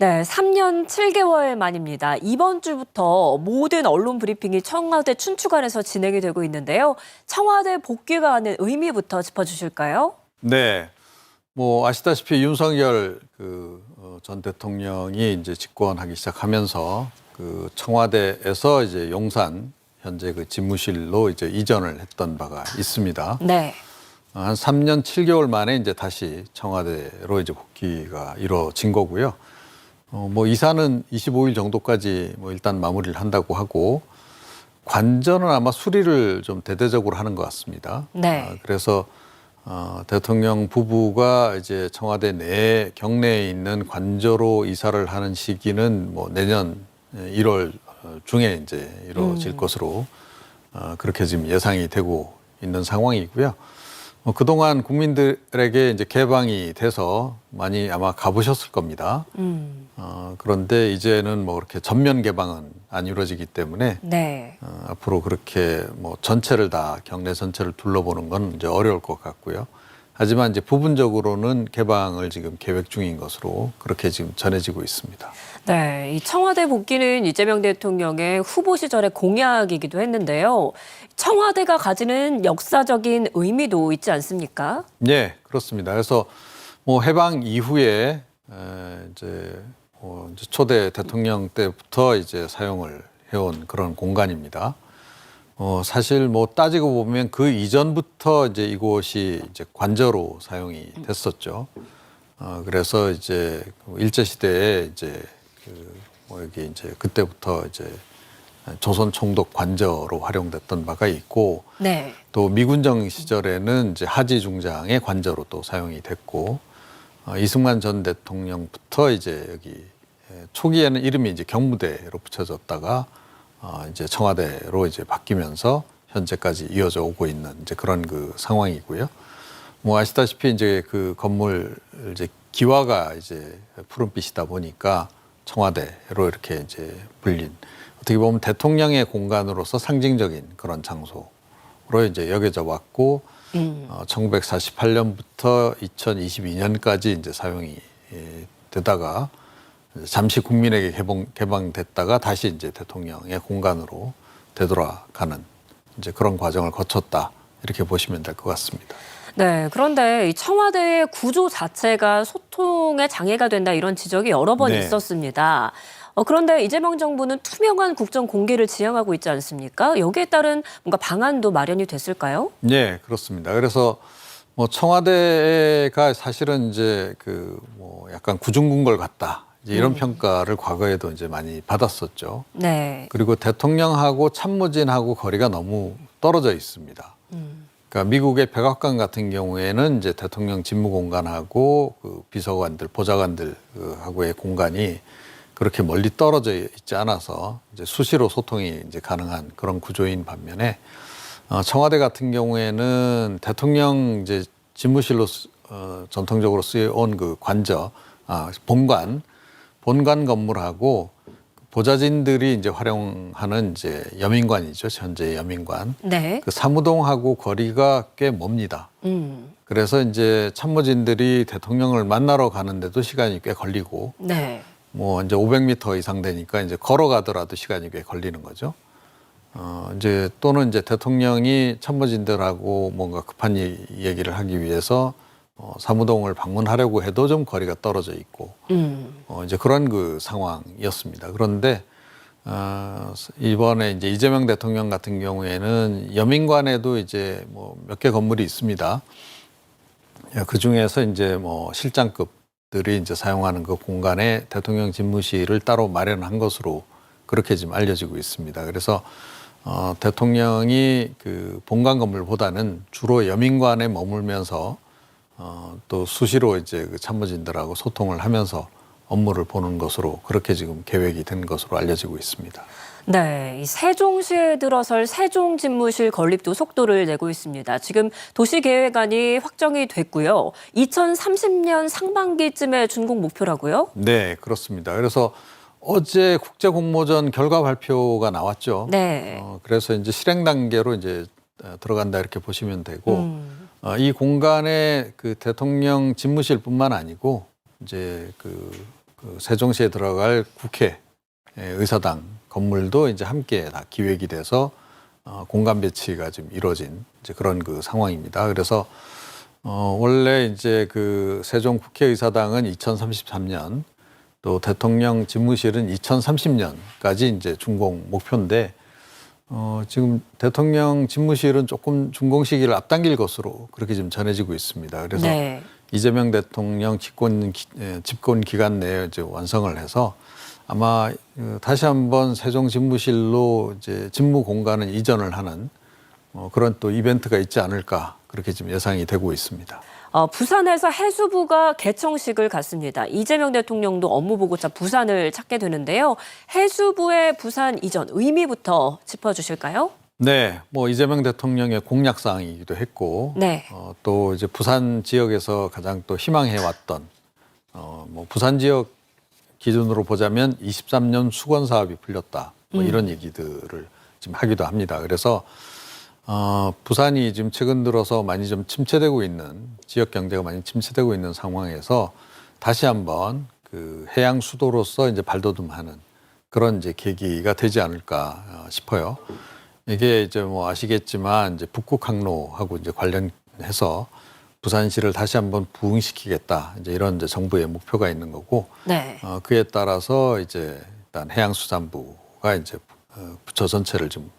네, 3년 7개월 만입니다. 이번 주부터 모든 언론 브리핑이 청와대 춘추관에서 진행이 되고 있는데요. 청와대 복귀가 하는 의미부터 짚어주실까요? 네, 뭐 아시다시피 윤석열 전 대통령이 이제 집권하기 시작하면서 그 청와대에서 이제 용산 현재 그 집무실로 이제 이전을 했던 바가 있습니다. 네. 한 3년 7개월 만에 이제 다시 청와대로 이제 복귀가 이루어진 거고요. 뭐 이사는 25일 정도까지 뭐 일단 마무리를 한다고 하고 관전은 아마 수리를 좀 대대적으로 하는 것 같습니다. 네. 그래서 대통령 부부가 이제 청와대 경내에 있는 관저로 이사를 하는 시기는 뭐 내년 1월 중에 이제 이루어질 것으로 그렇게 지금 예상이 되고 있는 상황이고요. 그동안 국민들에게 이제 개방이 돼서 많이 아마 가보셨을 겁니다. 그런데 이제는 뭐 그렇게 전면 개방은 안 이루어지기 때문에 네. 앞으로 그렇게 뭐 전체를 다 경내 전체를 둘러보는 건 이제 어려울 것 같고요. 하지만 이제 부분적으로는 개방을 지금 계획 중인 것으로 그렇게 지금 전해지고 있습니다. 네, 이 청와대 복귀는 이재명 대통령의 후보 시절의 공약이기도 했는데요. 청와대가 가지는 역사적인 의미도 있지 않습니까? 네, 그렇습니다. 그래서 뭐 해방 이후에 이제 초대 대통령 때부터 이제 사용을 해온 그런 공간입니다. 사실 뭐 따지고 보면 그 이전부터 이제 이곳이 이제 관저로 사용이 됐었죠. 그래서 이제 일제 시대에 이제 여기 이제 그때부터 이제 조선 총독 관저로 활용됐던 바가 있고, 네. 또 미군정 시절에는 이제 하지 중장의 관저로 또 사용이 됐고, 이승만 전 대통령부터 이제 여기 초기에는 이름이 이제 경무대로 붙여졌다가 이제 청와대로 이제 바뀌면서 현재까지 이어져 오고 있는 이제 그런 그 상황이고요. 뭐 아시다시피 이제 그 건물 이제 기와가 이제 푸른빛이다 보니까 청와대로 이렇게 이제 불린, 어떻게 보면 대통령의 공간으로서 상징적인 그런 장소로 이제 여겨져 왔고, 1948년부터 2022년까지 이제 사용이 되다가 잠시 국민에게 개방됐다가 다시 이제 대통령의 공간으로 되돌아가는 이제 그런 과정을 거쳤다, 이렇게 보시면 될 것 같습니다. 네, 그런데 이 청와대의 구조 자체가 소통에 장애가 된다, 이런 지적이 여러 번 네. 있었습니다. 그런데 이재명 정부는 투명한 국정 공개를 지향하고 있지 않습니까? 여기에 따른 뭔가 방안도 마련이 됐을까요? 네, 그렇습니다. 그래서 뭐 청와대가 사실은 이제 그 뭐 약간 구중군 걸 같다, 이제 이런 평가를 과거에도 이제 많이 받았었죠. 네. 그리고 대통령하고 참모진하고 거리가 너무 떨어져 있습니다. 그러니까 미국의 백악관 같은 경우에는 이제 대통령 집무 공간하고 그 비서관들, 보좌관들 하고의 공간이 그렇게 멀리 떨어져 있지 않아서 이제 수시로 소통이 이제 가능한 그런 구조인 반면에, 청와대 같은 경우에는 대통령 이제 집무실로 전통적으로 쓰여온 그 관저, 본관 건물하고 보좌진들이 이제 활용하는 이제 여민관이죠. 현재 여민관. 네. 그 사무동하고 거리가 꽤 멉니다. 그래서 이제 참모진들이 대통령을 만나러 가는데도 시간이 꽤 걸리고, 네. 뭐 이제 500m 이상 되니까 이제 걸어가더라도 시간이 꽤 걸리는 거죠. 이제 또는 이제 대통령이 참모진들하고 뭔가 급한 얘기를 하기 위해서 사무동을 방문하려고 해도 좀 거리가 떨어져 있고, 이제 그런 그 상황이었습니다. 그런데 이번에 이제 이재명 대통령 같은 경우에는 여민관에도 이제 뭐 몇 개 건물이 있습니다. 그 중에서 이제 뭐 실장급들이 이제 사용하는 그 공간에 대통령 집무실을 따로 마련한 것으로 그렇게 지금 알려지고 있습니다. 그래서 대통령이 그 본관 건물보다는 주로 여민관에 머물면서 또 수시로 이제 그 참모진들하고 소통을 하면서 업무를 보는 것으로 그렇게 지금 계획이 된 것으로 알려지고 있습니다. 네, 이 세종시에 들어설 세종집무실 건립도 속도를 내고 있습니다. 지금 도시계획안이 확정이 됐고요. 2030년 상반기쯤에 준공 목표라고요? 네, 그렇습니다. 그래서 어제 국제공모전 결과 발표가 나왔죠. 네. 그래서 이제 실행 단계로 이제 들어간다, 이렇게 보시면 되고, 이 공간에 그 대통령 집무실뿐만 아니고 이제 그 그 세종시에 들어갈 국회 의사당 건물도 이제 함께 다 기획이 돼서 공간 배치가 지금 이루어진 이제 그런 그 상황입니다. 그래서 원래 이제 그 세종 국회의사당은 2033년 또 대통령 집무실은 2030년까지 이제 준공 목표인데 지금 대통령 집무실은 조금 준공 시기를 앞당길 것으로 그렇게 지금 전해지고 있습니다. 그래서 네. 이재명 대통령 집권 기간 내에 이제 완성을 해서 아마 다시 한번 세종 집무실로 이제 집무 공간을 이전을 하는 그런 또 이벤트가 있지 않을까 그렇게 지금 예상이 되고 있습니다. 부산에서 해수부가 개청식을 갖습니다. 이재명 대통령도 업무보고자 부산을 찾게 되는데요. 해수부의 부산 이전 의미부터 짚어주실까요? 네, 뭐 이재명 대통령의 공약 사항이기도 했고, 네. 또 이제 부산 지역에서 가장 또 희망해 왔던 뭐 부산 지역 기준으로 보자면 23년 수건 사업이 풀렸다, 뭐 이런 얘기들을 지금 하기도 합니다. 그래서 부산이 지금 최근 들어서 많이 좀 침체되고 있는 지역 경제가 많이 침체되고 있는 상황에서 다시 한번 그 해양 수도로서 이제 발돋움하는 그런 이제 계기가 되지 않을까 싶어요. 이게 이제 뭐 아시겠지만 이제 북극 항로하고 이제 관련해서 부산시를 다시 한번 부흥시키겠다 이제 이런 이제 정부의 목표가 있는 거고, 네. 그에 따라서 이제 일단 해양수산부가 이제 부처 전체를 좀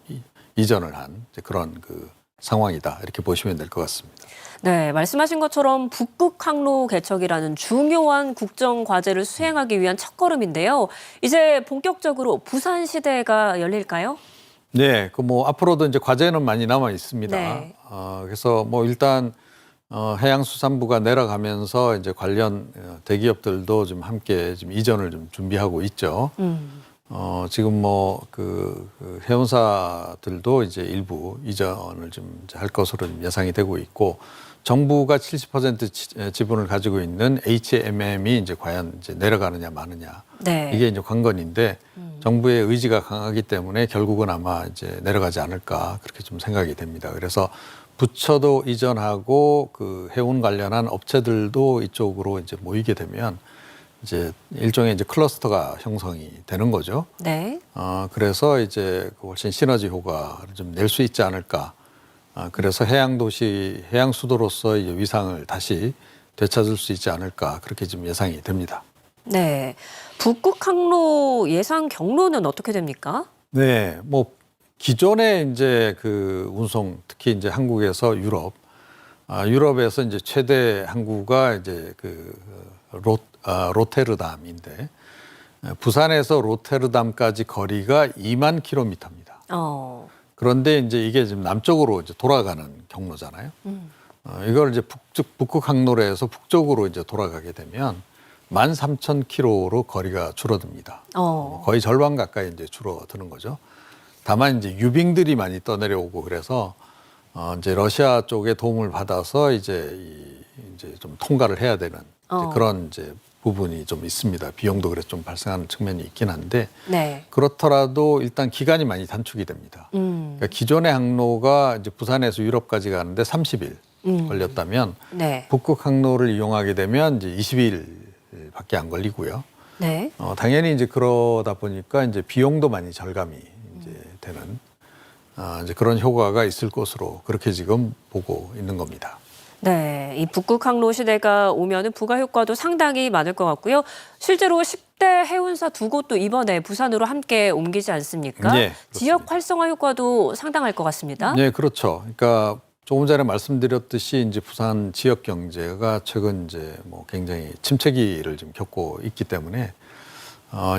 이전을 한 이제 그런 그 상황이다 이렇게 보시면 될 것 같습니다. 네, 말씀하신 것처럼 북극 항로 개척이라는 중요한 국정 과제를 수행하기 위한 첫걸음인데요. 이제 본격적으로 부산 시대가 열릴까요? 네, 그 뭐 앞으로도 이제 과제는 많이 남아 있습니다. 네. 그래서 뭐 일단 해양수산부가 내려가면서 이제 관련 대기업들도 좀 함께 좀 이전을 좀 준비하고 있죠. 지금 뭐 그 해운사들도 이제 일부 이전을 좀 할 것으로 예상이 되고 있고, 정부가 70% 지분을 가지고 있는 HMM이 이제 과연 이제 내려가느냐 마느냐, 네. 이게 이제 관건인데 정부의 의지가 강하기 때문에 결국은 아마 이제 내려가지 않을까 그렇게 좀 생각이 됩니다. 그래서 부처도 이전하고 그 해운 관련한 업체들도 이쪽으로 이제 모이게 되면 이제 일종의 이제 클러스터가 형성이 되는 거죠. 네. 그래서 이제 훨씬 시너지 효과를 좀 낼 수 있지 않을까. 그래서 해양도시, 해양수도로서 이제 위상을 다시 되찾을 수 있지 않을까 그렇게 지금 예상이 됩니다. 네. 북극 항로 예상 경로는 어떻게 됩니까? 네, 뭐 기존에 이제 그 운송, 특히 이제 한국에서 유럽에서 이제 최대 항구가 이제 그 로테르담인데, 부산에서 로테르담까지 거리가 2만 킬로미터입니다. 그런데 이제 이게 지금 남쪽으로 이제 돌아가는 경로잖아요. 이걸 이제 북극 항로로 해서 북쪽으로 이제 돌아가게 되면 13,000km로 거리가 줄어듭니다. 거의 절반 가까이 이제 줄어드는 거죠. 다만 이제 유빙들이 많이 떠내려오고 그래서 이제 러시아 쪽의 도움을 받아서 이제 좀 통과를 해야 되는 이제 그런 이제 부분이 좀 있습니다. 비용도 그래서 좀 발생하는 측면이 있긴 한데, 네. 그렇더라도 일단 기간이 많이 단축이 됩니다. 그러니까 기존의 항로가 이제 부산에서 유럽까지 가는데 30일 걸렸다면, 네. 북극 항로를 이용하게 되면 이제 20일밖에 안 걸리고요. 네. 당연히 이제 그러다 보니까 이제 비용도 많이 절감이 이제 되는 이제 그런 효과가 있을 것으로 그렇게 지금 보고 있는 겁니다. 네, 이 북극 항로 시대가 오면은 부가 효과도 상당히 많을 것 같고요. 실제로 10대 해운사 두 곳도 이번에 부산으로 함께 옮기지 않습니까? 네, 지역 활성화 효과도 상당할 것 같습니다. 네, 그렇죠. 그러니까 조금 전에 말씀드렸듯이 이제 부산 지역 경제가 최근 이제 뭐 굉장히 침체기를 지금 겪고 있기 때문에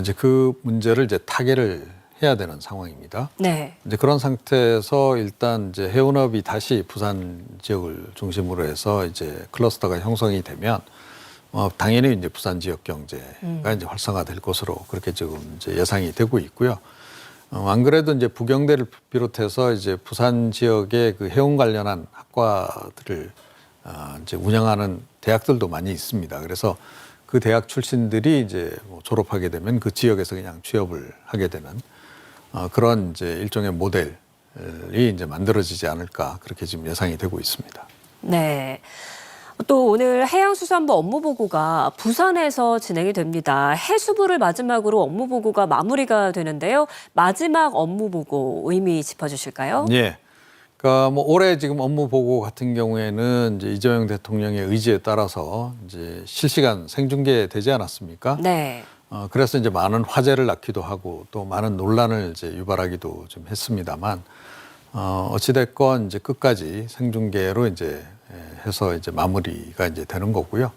이제 그 문제를 이제 타개를 해야 되는 상황입니다. 네. 이제 그런 상태에서 일단 이제 해운업이 다시 부산 지역을 중심으로 해서 이제 클러스터가 형성이 되면 당연히 이제 부산 지역 경제가 이제 활성화될 것으로 그렇게 지금 이제 예상이 되고 있고요. 안 그래도 이제 부경대를 비롯해서 이제 부산 지역의 그 해운 관련한 학과들을 이제 운영하는 대학들도 많이 있습니다. 그래서 그 대학 출신들이 이제 뭐 졸업하게 되면 그 지역에서 그냥 취업을 하게 되는 그런 이제 일종의 모델이 이제 만들어지지 않을까 그렇게 지금 예상이 되고 있습니다. 네. 또 오늘 해양수산부 업무보고가 부산에서 진행이 됩니다. 해수부를 마지막으로 업무보고가 마무리가 되는데요. 마지막 업무보고 의미 짚어주실까요? 예. 그러니까 뭐 올해 지금 업무 보고 같은 경우에는 이제 이재명 대통령의 의지에 따라서 이제 실시간 생중계되지 않았습니까? 네. 그래서 이제 많은 화제를 낳기도 하고 또 많은 논란을 이제 유발하기도 좀 했습니다만 어찌됐건 이제 끝까지 생중계로 이제 해서 이제 마무리가 이제 되는 거고요.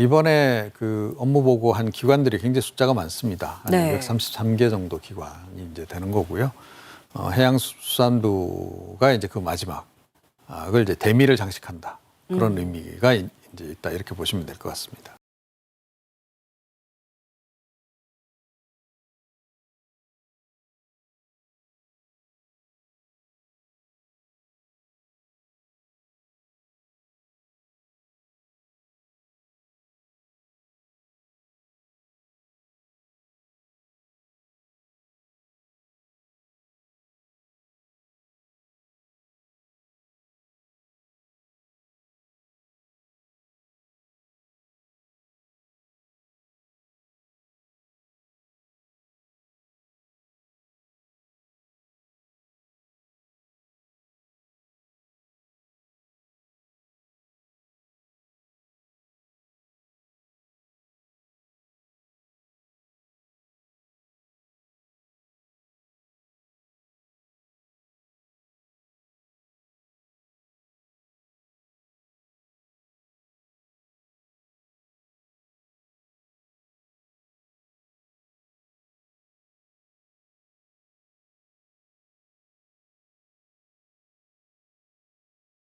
이번에 그 업무 보고한 기관들이 굉장히 숫자가 많습니다. 한 네. 233개 정도 기관이 이제 되는 거고요. 해양수산부가 이제 그 마지막 그걸 이제 대미를 장식한다 그런 의미가 이제 있다 이렇게 보시면 될 것 같습니다.